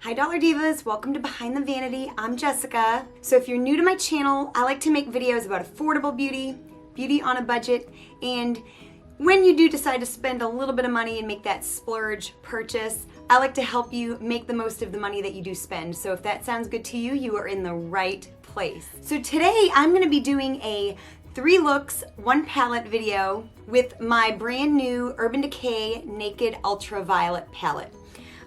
Hi Dollar Divas, welcome to Behind the Vanity. I'm Jessica. So if you're new to my channel, I like to make videos about affordable beauty, beauty on a budget, and when you do decide to spend a little bit of money and make that splurge purchase, I like to help you make the most of the money that you do spend. So if that sounds good to you, you are in the right place. So today I'm gonna be doing a 3 looks, 1 palette video with my brand new Urban Decay Naked Ultraviolet palette.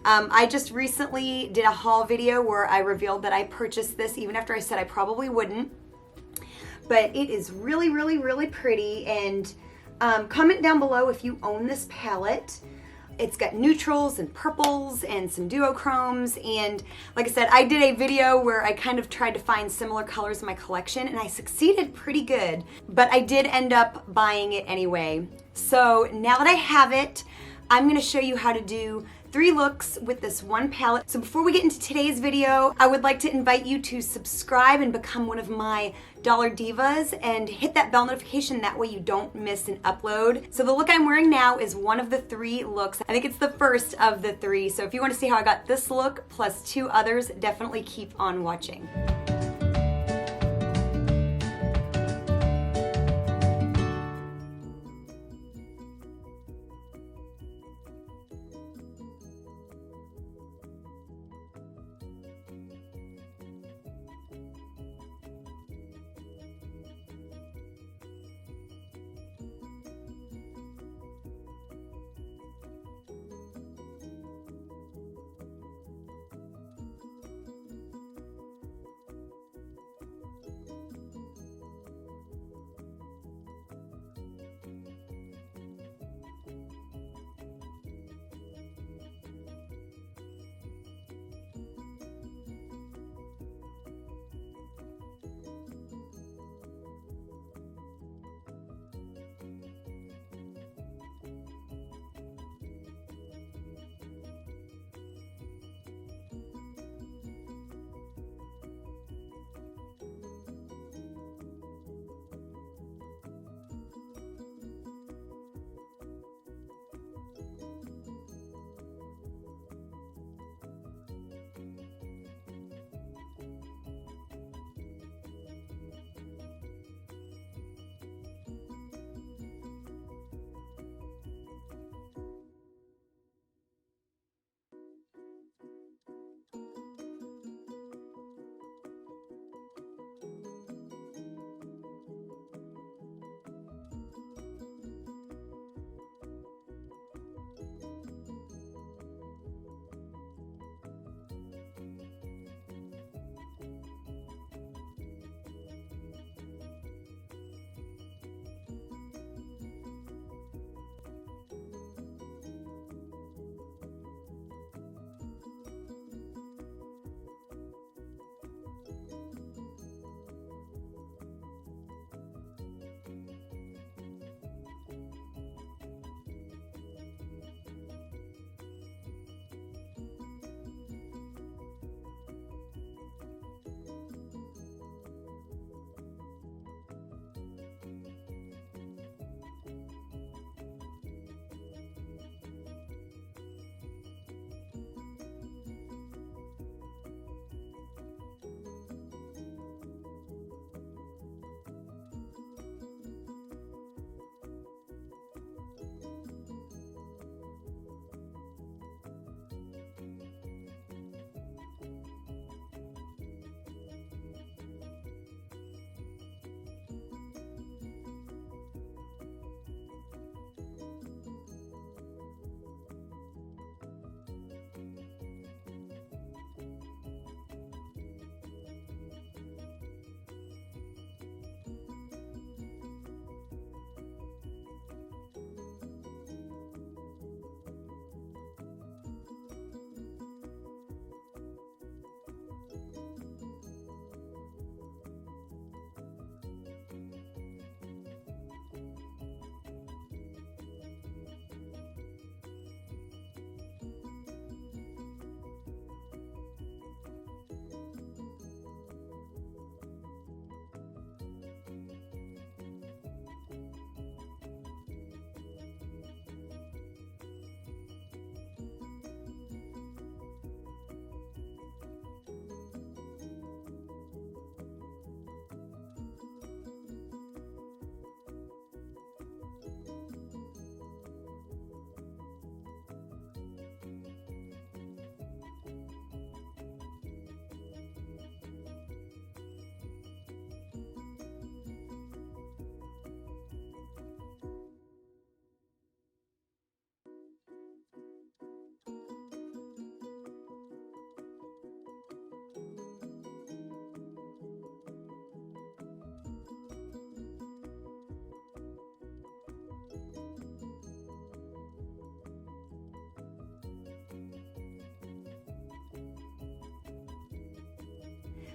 I just recently did a haul video where I revealed that I purchased this even after I said I probably wouldn't. But it is really, really, really pretty, and comment down below if you own this palette. It's got neutrals and purples and some duochromes, and like I said, I did a video where I kind of tried to find similar colors in my collection and I succeeded pretty good, but I did end up buying it anyway. So now that I have it, I'm gonna show you how to do 3 looks with this 1 palette. So before we get into today's video, I would like to invite you to subscribe and become one of my Dollar Divas and hit that bell notification, that way you don't miss an upload. So the look I'm wearing now is one of the 3 looks. I think it's the first of the 3. So if you want to see how I got this look plus 2 others, definitely keep on watching.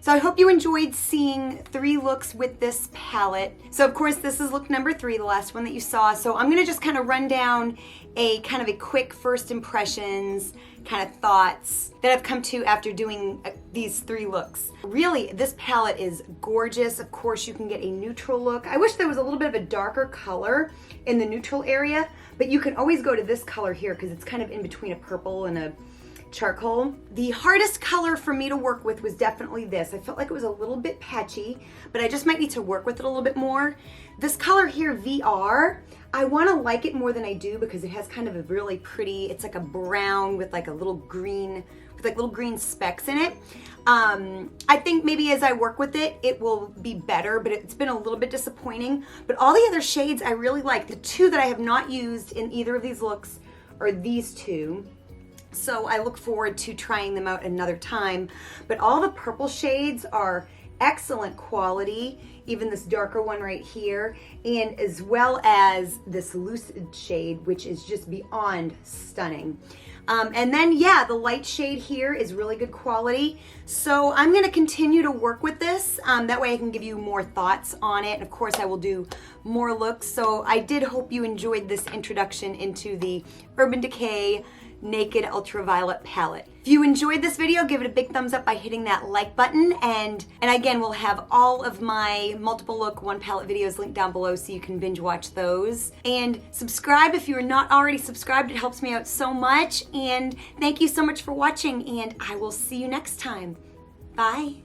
So I hope you enjoyed seeing 3 looks with this palette. So of course this is look number 3, the last one that you saw. So I'm gonna just kind of run down a kind of a quick first impressions, kind of thoughts that I've come to after doing these 3 looks. Really, this palette is gorgeous. Of course, you can get a neutral look. I wish there was a little bit of a darker color in the neutral area, but you can always go to this color here because it's kind of in between a purple and a charcoal. The hardest color for me to work with was definitely this. I felt like it was a little bit patchy, but I just might need to work with it a little bit more. This color here, VR, I want to like it more than I do because it has kind of a really pretty, it's like a brown with like a little green, with like little green specks in it. I think maybe as I work with it, it will be better, but it's been a little bit disappointing. But all the other shades I really like. The 2 that I have not used in either of these looks are these 2. So I look forward to trying them out another time. But all the purple shades are excellent quality, even this darker one right here, and as well as this lucid shade, which is just beyond stunning. And then, yeah, the light shade here is really good quality. So I'm gonna continue to work with this. That way I can give you more thoughts on it. And of course I will do more looks. So I did hope you enjoyed this introduction into the Urban Decay Naked Ultraviolet palette. If you enjoyed this video, give it a big thumbs up by hitting that like button, and again, we'll have all of my multiple look 1 palette videos linked down below so you can binge watch those. And subscribe if you are not already subscribed, it helps me out so much. And thank you so much for watching, and I will see you next time. Bye.